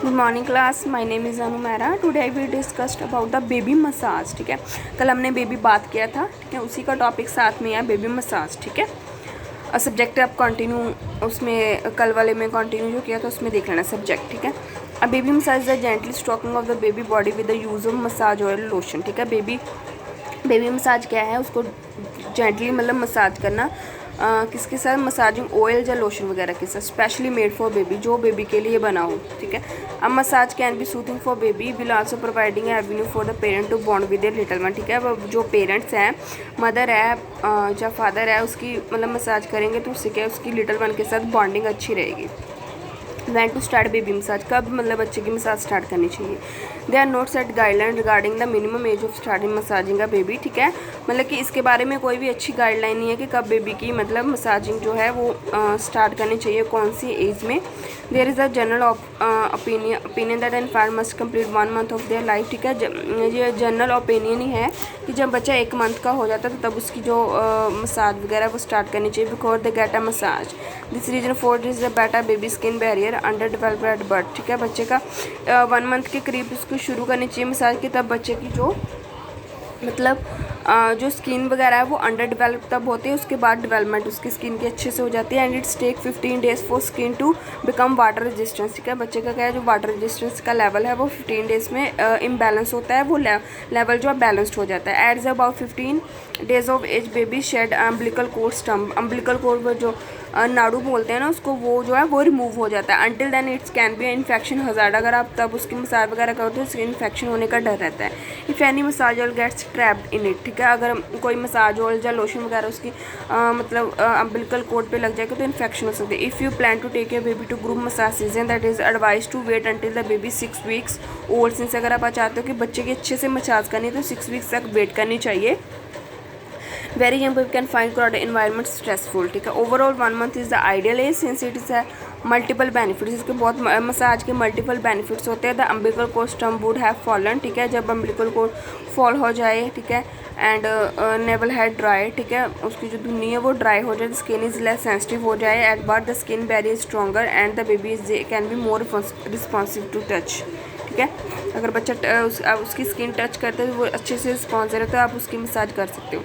Good morning class, my name is Anu Mehra. Today I will discussed about the baby massage. ठीक है, कल हमने baby बात किया था, ठीक है, उसी का टॉपिक साथ में है बेबी मसाज। ठीक है, और सब्जेक्ट आप कंटिन्यू उसमें कल वाले में कंटिन्यू जो किया था उसमें देख लेना सब्जेक्ट। ठीक है, अब baby massage the gently stroking of the baby body with the use of massage oil lotion. ठीक है, बेबी मसाज क्या है, उसको जेंटली मतलब मसाज करना किसके साथ, मसाजिंग ऑयल या लोशन वगैरह के साथ, स्पेशली मेड फॉर बेबी, जो बेबी के लिए बना हो। ठीक है, अब massage can be soothing for baby will also providing avenue for the parent to bond with their little one. ठीक है, अब जो पेरेंट्स हैं, मदर है या फादर है, उसकी मतलब मसाज करेंगे तो उससे क्या, उसकी लिटिल वन के साथ बॉन्डिंग अच्छी रहेगी। When to start baby massage, कब मतलब बच्चे की मसाज स्टार्ट करनी चाहिए। They are not set guideline regarding the minimum age of starting massaging का बेबी। ठीक है, मतलब कि इसके बारे में कोई भी अच्छी गाइडलाइन नहीं है कि कब बेबी की मतलब मसाजिंग जो है वो स्टार्ट करनी चाहिए, कौन सी एज में। There is a general opinion that an fire must complete 1 month of their life. ठीक है, ये जनरल ओपिनियन ही है कि जब बच्चा 1 मंथ का हो जाता है तो तब उसकी जो मसाज वगैरह वो स्टार्ट करनी चाहिए, because they get a massage. This reason for is the better baby skin barrier under developed at birth. ठीक है, बच्चे का 1 मंथ के करीब उसको शुरू करनी चाहिए मसाज की, तब बच्चे की जो मतलब जो स्किन वगैरह है वो अंडर डेवलप तब होती है, उसके बाद डेवलपमेंट उसकी स्किन की अच्छे से हो जाती है। And its take 15 days for skin to become water resistance. ठीक है, बच्चे का क्या है, जो वाटर रेजिस्टेंस का लेवल है वो 15 डेज़ में इम्बैलेंस होता है, वो लेवल जो है बैलेंस्ड हो जाता है। At about 15 days of age baby shed umbilical cord stump, umbilical cord वो जो नाड़ू बोलते हैं ना उसको, वो जो है वो रिमूव हो जाता है। Until then its can be infection hazard, अगर आप तब उसकी मसाज वगैरह करो तो उसकी इन्फेक्शन होने का डर रहता है। If any massage oil gets trapped in it. ठीक है, अगर कोई मसाज ऑयल या लोशन वगैरह उसकी मतलब अम्बिलिकल कोड पे लग जाएगा तो इन्फेक्शन हो सकती है। If you plan to take your baby to group massage session, that is advise to wait until the baby 6 weeks old. Since अगर आप चाहते हो कि बच्चे की अच्छे से मसाज करनी है तो 6 वीक्स तक वेट करनी चाहिए। Very young people can find crowded environment stressful. ठीक है, overall 1 month is the ideal age since it is multiple benefits, इसके बहुत मसाज के मल्टीपल बेनिफिट्स होते हैं। The umbilical cord stump would have fallen. ठीक है, जब अम्बिलिकल कोर्ड फॉल हो जाए, ठीक है, एंड नेवल हैड ड्राई, ठीक है, उसकी जो धुनी है वो ड्राई हो जाए, स्किन इज लेस सेंसिटिव हो जाए, at birth the skin barrier stronger and the baby is can be more responsive to touch. ठीक है, अगर बच्चा उसकी स्किन टच करते हैं तो वो अच्छे से रिस्पॉन्स दे रहे तो आप उसकी मसाज कर सकते हो।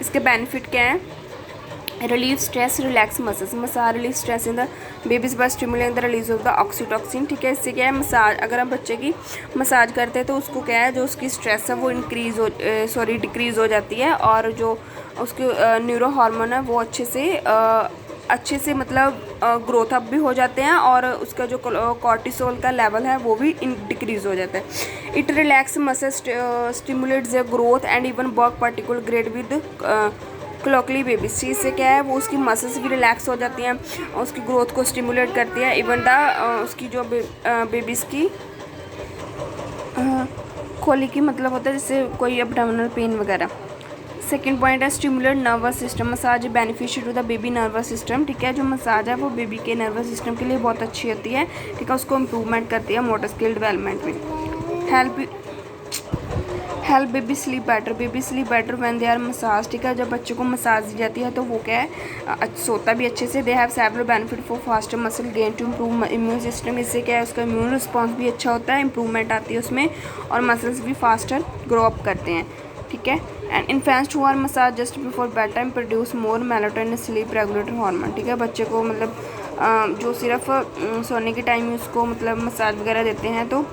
इसके बेनिफिट क्या है, relieve stress relax muscles, massage relieve stress in the babies by stimulating the release of the oxytocin. ठीक है, इससे क्या है, मसाज अगर हम बच्चे की मसाज करते हैं तो उसको क्या है, जो उसकी स्ट्रेस है वो डिक्रीज़ हो जाती है, और जो उसके न्यूरो हार्मोन है वो अच्छे से मतलब ग्रोथ अप भी हो जाते हैं, और उसका जो कॉर्टिसोल का लेवल है वो भी डिक्रीज़ हो जाता है। It relax muscle stimulates the growth and even work particular grade with closely baby. चीज़ से क्या है, वो उसकी मसल्स भी रिलैक्स हो जाती हैं और उसकी ग्रोथ को स्टिमुलेट करती है। इवन उसकी जो बेबीज़ की खोली की मतलब होता है जैसे कोई एब्डोमिनल पेन वगैरह। सेकेंड पॉइंट है stimulate nervous system, massage beneficial to the baby nervous system. ठीक है, जो मसाज है वो बेबी के नर्वस सिस्टम के लिए बहुत अच्छी होती है। ठीक है, उसको इम्प्रूवमेंट करती है मोटर स्किल डेवलपमेंट में। Help baby sleep better when they are massage. ठीक है, जब बच्चों को मसाज दी जाती है तो वो क्या है, सोता भी अच्छे से। They have several benefit for faster muscle gain to improve immune system, इससे क्या है, उसका इम्यून रिस्पॉन्स भी अच्छा होता है, इंप्रूवमेंट आती है उसमें, और मसल्स भी फास्टर ग्रो अप करते हैं। ठीक है, and infants who are massage just before bed time produce more melatonin sleep regulator hormone. ठीक है, बच्चे को मतलब जो सिर्फ सोने के टाइम में उसको मतलब मसाज वगैरह देते हैं तो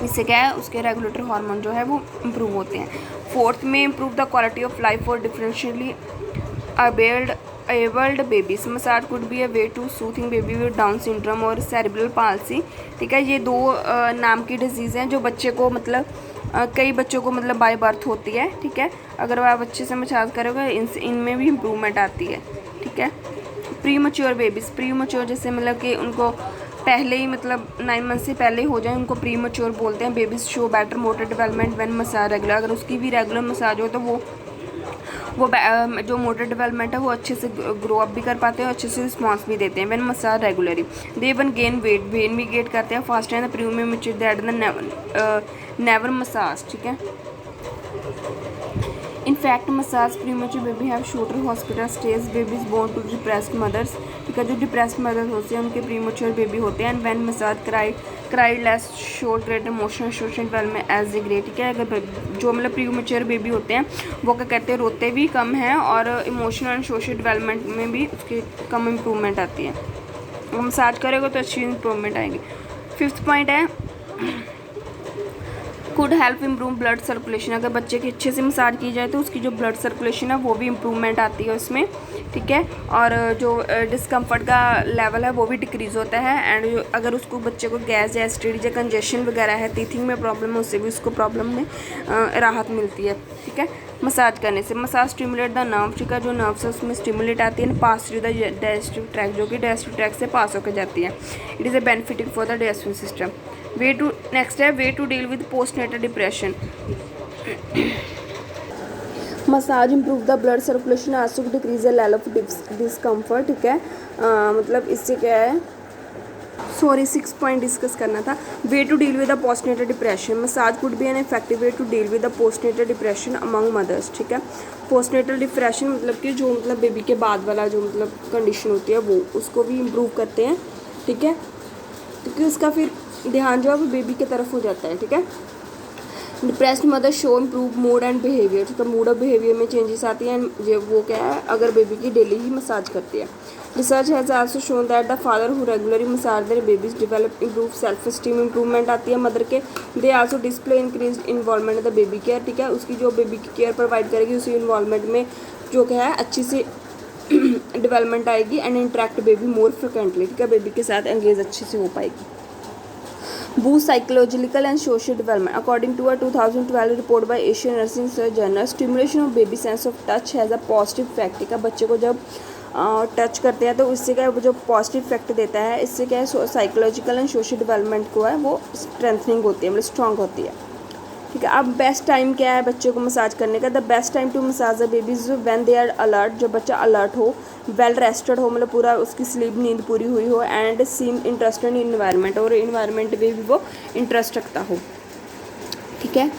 इससे क्या है, उसके रेगुलेटर हार्मोन जो है वो इम्प्रूव होते हैं। फोर्थ में improve the quality of life for differentially abled babies, massage could be a way to soothing baby with Down syndrome और सेरेब्रल पाल्सी। ठीक है, ये 2 नाम की डिजीज़ हैं जो बच्चे को मतलब कई बच्चों को मतलब बाय बर्थ होती है। ठीक है, अगर आप अच्छे से मसाज करोगे इनमें भी इम्प्रूवमेंट आती है। ठीक है, प्री मच्योर जैसे मतलब कि उनको पहले ही मतलब 9 मंथ से पहले ही हो जाए उनको प्री मच्योर बोलते हैं। Babies show better motor development when massage regular, अगर उसकी भी रेगुलर मसाज हो तो वो जो मोटर डेवलपमेंट है वो अच्छे से ग्रो अप भी कर पाते हैं और अच्छे से रिस्पॉन्स भी देते हैं। When massage regularly they even gain weight भी गेट करते हैं fast and premium mature that the never massage. ठीक है, In fact, massage premature baby have shorter hospital stays. Babies born to depressed mothers, ठीक है, जो डिप्रेस्ड मदर होते हैं उनके प्रीमेच्योर बेबी होते हैं। And when massage cry cried less, showed greater emotional social development as a grey, ठीक है। अगर जो मतलब प्रीमेच्योर बेबी होते हैं वो क्या कहते हैं, रोते भी कम हैं और इमोशनल एंड सोशल डेवलपमेंट में भी उसकी कम इम्प्रूवमेंट आती है। मसाज करेगा तो अच्छी इम्प्रूवमेंट आएगी। 5th पॉइंट है could help improve blood circulation. अगर बच्चे की अच्छे से मसाज की जाए तो उसकी जो ब्लड सर्कुलेशन है वो भी इम्प्रूवमेंट आती है उसमें, ठीक है। और जो डिस्कम्फर्ट का लेवल है वो भी डिक्रीज़ होता है। एंड अगर उसको बच्चे को गैस या एसिडिटी या कंजेशन वगैरह है, टीथिंग में प्रॉब्लम है, उससे भी उसको प्रॉब्लम में राहत मिलती है, ठीक है। मसाज करने से मसाज स्टिमुलेट द नर्व, ठीक है। जो नर्व्स है उसमें स्टिमुलेट आती है pass through the digestive tract, जो कि डाइजेस्टिव ट्रैक से पास होकर जाती है। It is a benefiting for the digestive system. Next है way to deal with postnatal depression. Massage improve the blood circulation also decrease the level of discomfort, ठीक है। मतलब इससे क्या है, 6 पॉइंट डिस्कस करना था। Way to deal with the postnatal depression. Massage could be an effective way to deal with the postnatal depression among mothers, ठीक है। पोस्टनेटल डिप्रेशन मतलब कि जो मतलब बेबी के बाद वाला जो मतलब कंडीशन होती है वो उसको भी इम्प्रूव करते हैं, ठीक है। क्योंकि उसका फिर ध्यान जो है वो बेबी की तरफ हो जाता है, ठीक है। Depressed mother show improve mood and behaviour, ठीक है। मूड और बिहेवियर में चेंजेस आती हैं एंड वो क्या है अगर बेबी की डेली ही मसाज करती है। Research has also shown that the father who regularly massage there babies develop improve self esteem, improvement आती है मदर के। They also display increase involvement the baby care, ठीक है। उसकी जो बेबी की केयर प्रोवाइड करेगी उसी इन्वॉल्वमेंट में जो क्या है अच्छी सी डेवलपमेंट आएगी and interact baby more frequently, ठीक है। बेबी के साथ एंगेज अच्छे से हो पाएगी। Boost psychological and social development. According to a 2012 report by Asian Nursing Journal, stimulation of baby sense of touch has a positive effect, ठीक है। बच्चे को जब टच करते हैं तो इससे क्या है जो पॉजिटिव इफेक्ट देता है, इससे क्या है साइकोलॉजिकल एंड सोशल डेवलपमेंट को है वो स्ट्रेंथनिंग होती है, मतलब स्ट्रॉन्ग होती है, ठीक है। अब बेस्ट टाइम क्या है बच्चे को मसाज करने का? The best time to massage the babies when they are alert, जब बच्चा अलर्ट हो, वेल रेस्टेड हो, मतलब पूरा उसकी स्लीप नींद पूरी हुई हो, and seem interested in environment, और इन्वायरमेंट में भी वो इंटरेस्ट रखता हो, ठीक है।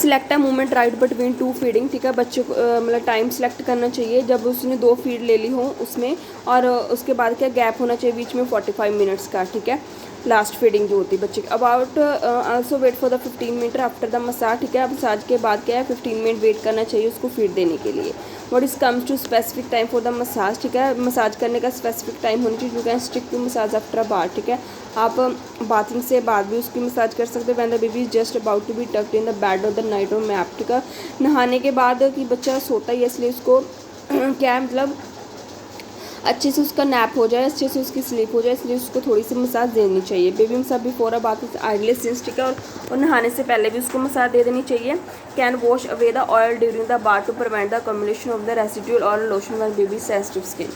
Select a movement right between 2 feeding, ठीक है। बच्चे को मतलब टाइम सेलेक्ट करना चाहिए जब उसने 2 फीड ले ली हो उसमें, और उसके बाद क्या गैप होना चाहिए बीच में 45 मिनट्स का, ठीक है। लास्ट फीडिंग जो होती है बच्चे की। About also wait for the 15 minute after the massage, ठीक है। मसाज के बाद क्या है 15 मिनट वेट करना चाहिए उसको फीड देने के लिए। What is comes to specific time for the massage, ठीक है। मसाज करने का स्पेसिफिक टाइम होनी चाहिए। You can stick to massage after a bath, ठीक है। आप बाथिंग से बाद भी उसकी मसाज कर सकते हो। When the baby is just about to be tucked in the bed और द नाइट और मैप, ठीक है। नहाने के बाद कि बच्चा सोता ही है इसलिए उसको क्या है मतलब अच्छे से उसका नैप हो जाए, अच्छे से उसकी स्लीप हो जाए, इसलिए उसको थोड़ी सी मसाज देनी चाहिए। Baby massage before a bath is ideally since, ठीक है। और नहाने से पहले भी उसको मसाज दे देनी चाहिए। Can wash away the oil during the bath to prevent the accumulation of the residual oil lotion when baby sensitive skin,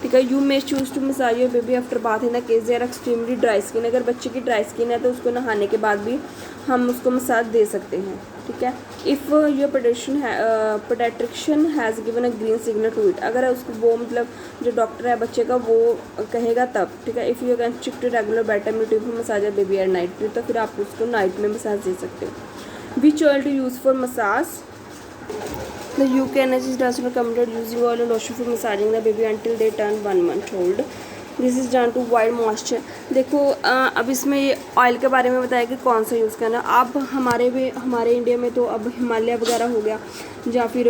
ठीक है। You may choose to massage your baby after bath in the case they are extremely dry skin. अगर बच्चे की dry skin है तो उसको नहाने के बाद भी हम उसको मसाज दे सकते हैं, ठीक है। If your paediatrician has given a green signal to it, अगर उसको वो मतलब जो डॉक्टर है बच्चे का वो कहेगा तब, ठीक है। If you can stick to regular bed time routine for massage baby at night, तो फिर आप उसको नाइट में मसाज दे सकते हो। Which oil to use for massage? The UK NHS does not recommend using oil or lotion for massaging the baby until they turn 1 month old. This is done to avoid moisture. देखो अब इसमें ये oil के बारे में बताया कि कौन सा यूज़ करना। अब हमारे इंडिया में तो अब हिमालय वगैरह हो गया या फिर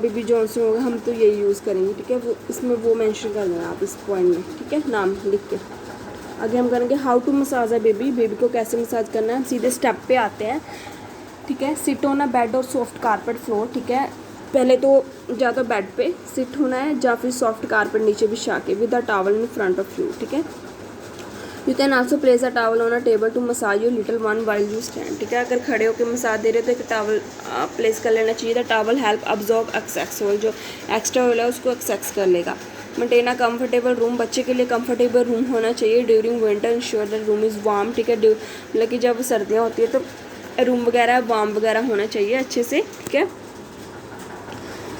बेबी जॉनसन हो गया, हम तो यही यूज़ करेंगे, ठीक है। वो इसमें वो मेंशन कर देना आप इस पॉइंट में, ठीक है, नाम लिख के। आगे हम करेंगे how to massage a baby, baby को कैसे मसाज करना है। हम सीधे स्टेप पे आते हैं, ठीक है। सिट ऑन अ बेड और सॉफ्ट कारपेट फ्लोर, ठीक है। पहले तो या तो बेड पे सिट होना है या फिर सॉफ्ट कारपेट नीचे बिछा के with a towel in front of you, ठीक है। You can also place a towel on a table to massage your little one while you stand, ठीक है। अगर खड़े होकर मसाज दे रहे हो तो एक टॉवल प्लेस कर लेना चाहिए। The towel help absorb excess oil, जो एक्स्ट्रा ऑयल है उसको एक्सेस कर लेगा। मेंटेन अ कंफर्टेबल रूम, बच्चे के लिए कंफर्टेबल रूम होना चाहिए। During winter ensure that room is warm, ठीक है। मतलब कि जब सर्दियाँ होती है तो रूम वगैरह वार्म वगैरह होना चाहिए अच्छे से, ठीक है।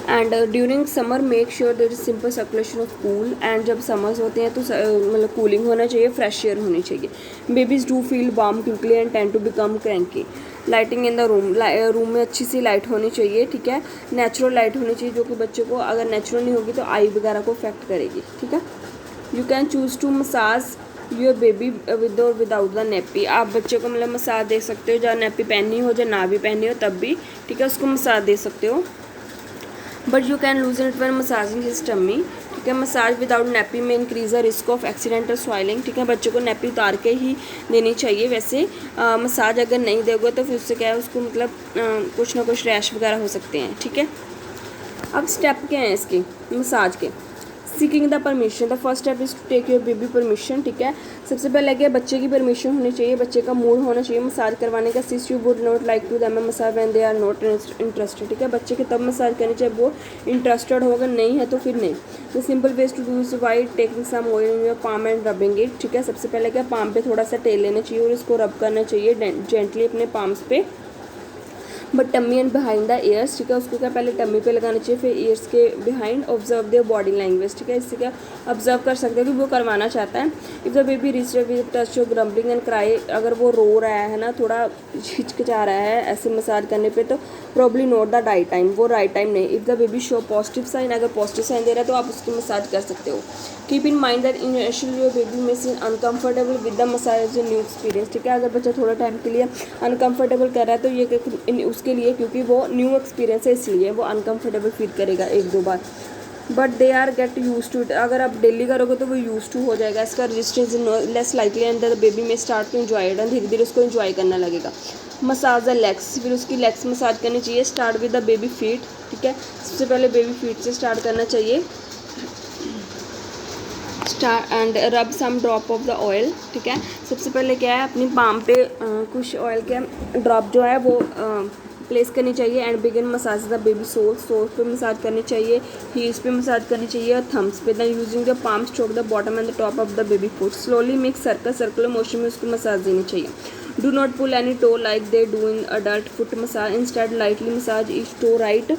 And during summer make sure there is simple circulation of cool, and जब समर्स होते हैं तो मतलब कूलिंग होना चाहिए, फ्रेश एयर होनी चाहिए। Babies do feel warm quickly and tend to become cranky. Lighting in the room, room में अच्छी सी लाइट होनी चाहिए, ठीक है। नेचुरल लाइट होनी चाहिए जो कि बच्चे को अगर नेचुरल नहीं होगी तो आई वगैरह को अफेक्ट करेगी, ठीक है। You can choose to massage your baby with और विदाउट द नेपी। आप बच्चे को मतलब मसाज दे सकते हो, चाहे नेपी पहनी हो चाहे ना भी पहनी हो तब भी, ठीक है, उसको मसाज दे सकते हो। But you can lose it when massaging his tummy, ठीक है। मसाज विदाउट नेपी में increase the risk of accidental swelling, ठीक है। बच्चों को नेपी उतार के ही देनी चाहिए। वैसे मसाज अगर नहीं दोगे तो फिर उससे क्या है, उसको मतलब कुछ ना कुछ रैश वगैरह हो सकते हैं, ठीक है। अब स्टेप क्या है इसके मसाज के। Seeking the permission, the first step is to take your baby permission, ठीक है। सबसे पहले क्या, बच्चे की परमिशन होनी चाहिए, बच्चे का मूड होना चाहिए मसाज करवाने का। सिस you would not like to them massage when they are not interested, ठीक है। बच्चे की तब मसाज करनी चाहिए वो इंटरेस्टेड हो, अगर नहीं है तो फिर नहीं। The simple ways to do is by taking some oil in your palm and rubbing it, ठीक है। सबसे पहले क्या, पाम पे थोड़ा सा तेल लेना चाहिए और इसको रब करना चाहिए जेंटली अपने पाम्स पे। But tummy and behind the years, ठीक है। उसको क्या पहले टम्मी पे लगाना चाहिए फिर ईयर्स के behind. Observe their body language, ठीक है। इससे क्या ऑब्जर्व कर सकते हैं कि वो करवाना चाहता है। If the baby reach with touch your grumbling and cry, अगर वो रो रहा है ना, थोड़ा हिचकिचा रहा है ऐसे मसाज करने पे, तो probably not the right time, वो राइट टाइम नहीं। If the baby show positive sign, अगर पॉजिटिव साइन दे रहा है तो आप उसकी मसाज कर सकते हो। Keep in mind that initially your baby may seen uncomfortable with the massage new experience, ठीक है। अगर बच्चा थोड़ा टाइम के लिए अनकम्फर्टेबल कर रहा है तो ये उसके लिए, क्योंकि वो न्यू एक्सपीरियंस है इसलिए वो अनकम्फर्टेबल फील करेगा 1-2 बार। But they are get use to it, अगर आप डेली करोगे तो वो यूज टू हो जाएगा। इसका resistance less likely and the baby में स्टार्ट टू एंजॉय इट, धीरे धीरे उसको एंजॉय करना लगेगा। मसाज द लेग्स, फिर उसकी लेग्स मसाज करनी चाहिए। Start with the baby feet, ठीक है। सबसे पहले बेबी फीट से स्टार्ट करना चाहिए। Start and rub some drop of the oil, ठीक है। सबसे पहले क्या है, अपनी पाम पे कुछ ऑयल के ड्रॉप जो है वो प्लेस करनी चाहिए। And begin massage the baby soles पे मसाज करनी चाहिए, हील्स पे मसाज करनी चाहिए और थम्स पे। Then using the palm stroke the bottom and the top of the baby foot. Slowly mix circular motion में उसको मसाज देनी चाहिए। Do not pull any toe like they do in adult foot massage, instead lightly massage each toe right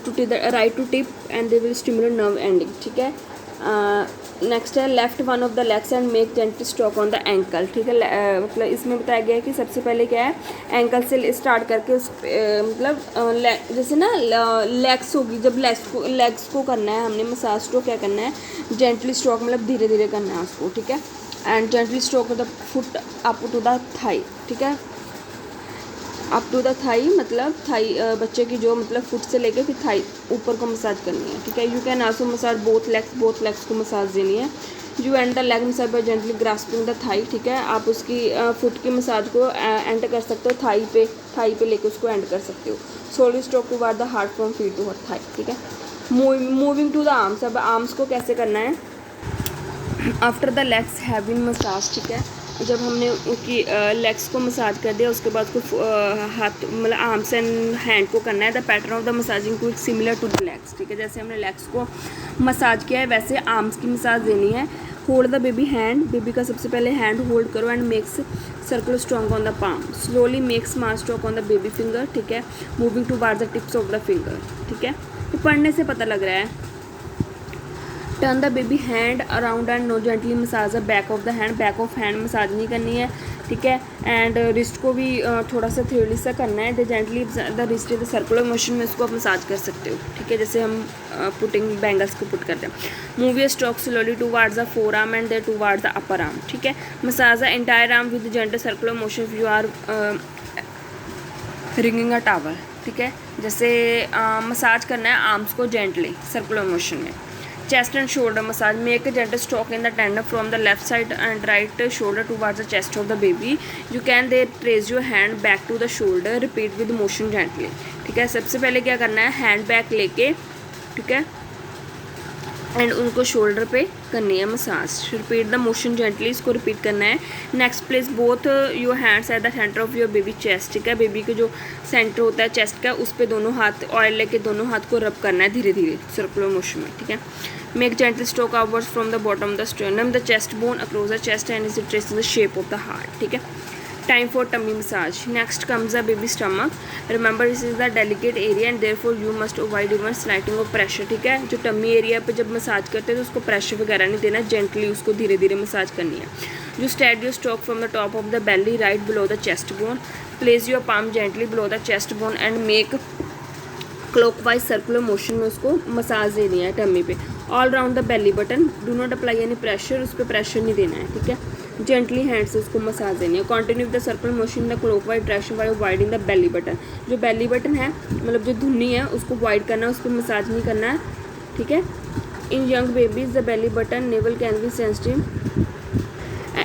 to tip and they will stimulate nerve ending, ठीक है। Next है left one of the legs and make gentle stroke on the ankle, ठीक है। मतलब इसमें बताया गया है कि सबसे पहले क्या है, एंकल से स्टार्ट करके उस मतलब जैसे ना लेग्स होगी, जब लेग्स को करना है हमने मसाज, तो क्या करना है, जेंटली स्ट्रोक मतलब धीरे धीरे करना है उसको, ठीक है। And gently stroke the foot up to the thigh, ठीक है। अप टू द थाई मतलब थाई बच्चे की जो मतलब फुट से लेके फिर थाई ऊपर को मसाज करनी है, ठीक है। You can also massage both legs को मसाज देनी है। You end the leg massage by gently grasping the thigh, ठीक है। आप उसकी फुट की मसाज को एंड कर सकते हो थाई पे लेके उसको एंड कर सकते हो। Solely stroke toward the heart from feet to thigh, ठीक है। मूविंग टू द आर्म्स, अब आर्म्स को कैसे करना है, after the legs have been massage, ठीक है। जब हमने उनकी लेग्स को मसाज कर दिया उसके बाद उसको हाथ मतलब आर्म्स एंड हैंड को करना है। The pattern of the massaging को सिमिलर टू द लेग्स, ठीक है। जैसे हमने लेग्स को मसाज किया है वैसे आर्म्स की मसाज देनी है। Hold the baby hand, baby का सबसे पहले हैंड होल्ड करो and makes circular stroke on the palm. Slowly make small stroke on the baby finger, ठीक है। Moving toward the tips of the finger, ठीक है। तो पढ़ने से पता लग रहा है। Turn the baby hand around and no gently massage the back of the hand, back of hand massage नहीं करनी है, ठीक है। एंड रिस्ट को भी थोड़ा सा थ्योरली सा करना है। The gently the wrist the circular motion में इसको आप मसाज कर सकते हो, ठीक है। जैसे हम पुटिंग बैंगल्स को पुट करते हैं। Move your stroke slowly towards the forearm and there towards the upper arm, ठीक है। Massage the entire arm with gentle circular motion if you are wringing a towel, ठीक है। जैसे massage करना है arms को gently circular motion में। Chest and shoulder massage, make a gentle stroke in the tendon from the left side and right shoulder towards the chest of the baby. You can then trace your hand back to the shoulder, repeat with motion gently, ठीक है। सबसे पहले क्या करना है, hand back लेके, ठीक है, एंड उनको शोल्डर पे करनी है massage. Repeat the motion gently, इसको रिपीट करना है। Next place both your hands at the centre of your baby chest, ठीक है। बेबी के जो सेंटर होता है चेस्ट का उस पर दोनों हाथ ऑयल लेके दोनों हाथ को रब करना है धीरे धीरे सर्कुलर मोशन में, ठीक है। Make gentle stroke outwards from the bottom the sternum the chest bone across the chest and is trace the shape of the heart, ठीक है। Time for tummy massage, next comes the baby stomach. Remember this is the delicate area and therefore you must avoid even slighting of pressure, ठीक है। जो tummy area पे जब massage करते हैं तो उसको प्रेशर वगैरह नहीं देना, जेंटली उसको धीरे धीरे मसाज करनी है। जो start your stroke from the top of the belly right below the chest bone, place your palm gently below the chest bone and make clockwise circular motion में उसको मसाज देनी है टमी पे। All round the belly button, do not apply any pressure, उस पर pressure नहीं देना है, ठीक है। जेंटली हैंड से उसको मसाज देनी है। Continue with the circle motion in the clockwise direction by winding the belly button, जो बेली बटन है मतलब जो धुन्नी है उसको वाइड करना है, उस पर मसाज नहीं करना है, ठीक है। In young babies the belly button navel can be sensitive,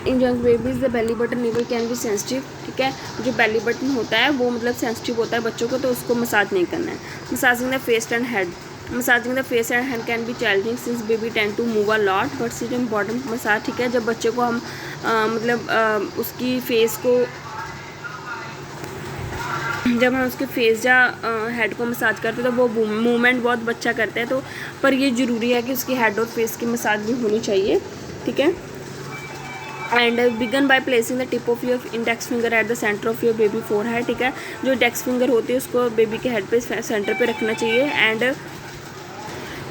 in young babies the belly button navel can be sensitive, ठीक है। जो बेली बटन होता है वो मतलब सेंसिटिव होता है बच्चों को, तो उसको मसाज नहीं करना है। Massaging the face and head, massaging the face and hand can be challenging since baby tend to move a lot but it important massage, ठीक है। जब बच्चे को हम उसकी फेस को जब हम उसके फेस या हेड को मसाज करते हैं तो वो मूवमेंट बहुत बच्चा करता है, तो पर ये ज़रूरी है कि उसकी हेड और फेस की मसाज भी होनी चाहिए, ठीक है। And begin by placing the tip of your index finger at the centre of your baby forehead, ठीक है। जो इंडेक्स फिंगर होती है उसको बेबी के हेड पे सेंटर पे रखना चाहिए, एंड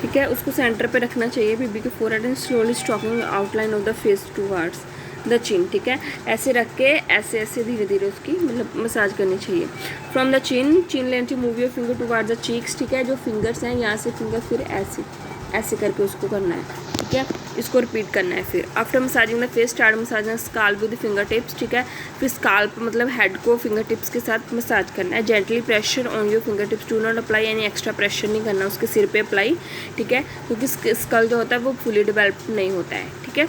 ठीक है उसको सेंटर पे रखना चाहिए बेबी के forehead, and slowly stroking outline of the face towards the chin, ठीक है। ऐसे रख के ऐसे ऐसे धीरे धीरे उसकी मतलब मसाज करनी चाहिए। From the chin length move your finger towards the cheeks, ठीक है। जो फिंगर्स हैं यहाँ से फिंगर फिर ऐसे ऐसे करके उसको करना है, ठीक है। इसको रिपीट करना है। फिर after massaging the face start massaging scalp with finger tips, ठीक है। फिर स्काल्प मतलब हेड को फिंगर टिप्स के साथ मसाज करना है। Gently pressure on your finger tips, do not apply यानी एक्स्ट्रा प्रेशर नहीं करना उसके सिर पे अप्लाई, ठीक है, क्योंकि स्कल जो होता है वो फुली डेवलप नहीं होता है, ठीक है।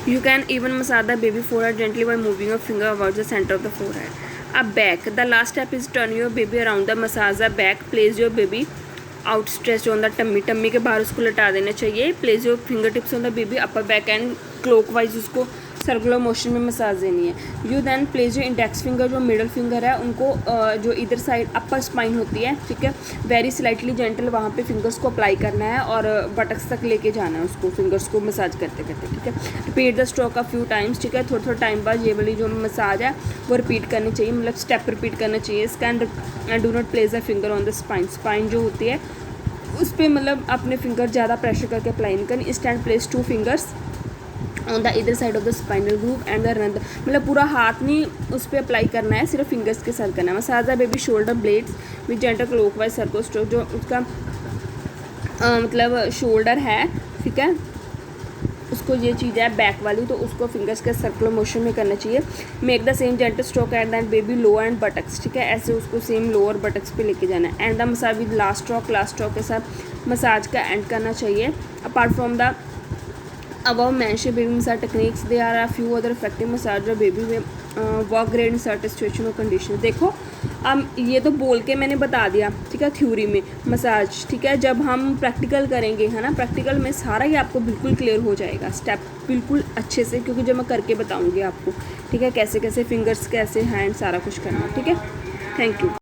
You can even massage the baby forehead gently by moving your finger about the center of the forehead. Up back. The last step is turn your baby around the massage the back. Place your baby outstretched on the tummy. Tummy के बाहर उसको लटा देना चाहिए. Place your fingertips on the baby upper back and clockwise उसको circular motion में massage देनी है। यू दैन प्लेस जो इंडेक्स फिंगर जो मिडल फिंगर है उनको जो इधर साइड अपर स्पाइन होती है, ठीक है, वेरी स्लाइटली जेंटल वहाँ पे फिंगर्स को अप्लाई करना है और बटक्स तक लेके जाना है उसको फिंगर्स को मसाज करते करते, ठीक है। Repeat the stroke a few times, ठीक है। थोड़ा थोड़ा टाइम बाद ये वाली जो मसाज है वो रिपीट करनी चाहिए, मतलब स्टेप रिपीट करना चाहिए इसका। And do not place the finger on the spine, spine जो होती है उस पर मतलब अपने फिंगर ज़्यादा प्रेशर करके अप्लाई नहीं करनी। Instant place 2 fingers on the इधर side of the spinal groove and the run, मतलब पूरा हाथ नहीं उस पर अप्लाई करना है, सिर्फ फिंगर्स के साथ करना है। Massage the baby shoulder blades with gentle clockwise circle stroke, जो उसका मतलब शोल्डर है, ठीक है, उसको ये चीज़ है बैक वाली, तो उसको फिंगर्स के सर्कुलर मोशन में करना चाहिए। Make the same gentle stroke and then baby lower and buttocks, ठीक है, ऐसे उसको सेम लोअर बटक्स पे लेके जाना है। And the massage with last stroke के साथ मसाज का एंड करना चाहिए। Apart from the above mentioned baby massage techniques there are a few other effective massage or baby work great in certain situation or conditions। देखो अब ये तो बोल के मैंने बता दिया, ठीक है, थ्योरी में मसाज, ठीक है। जब हम प्रैक्टिकल करेंगे है ना, प्रैक्टिकल में सारा ही आपको बिल्कुल क्लियर हो जाएगा स्टेप बिल्कुल अच्छे से, क्योंकि जब मैं करके बताऊँगी आपको, ठीक है, कैसे कैसे फिंगर्स कैसे हैंड सारा कुछ करना, ठीक है। Thank you.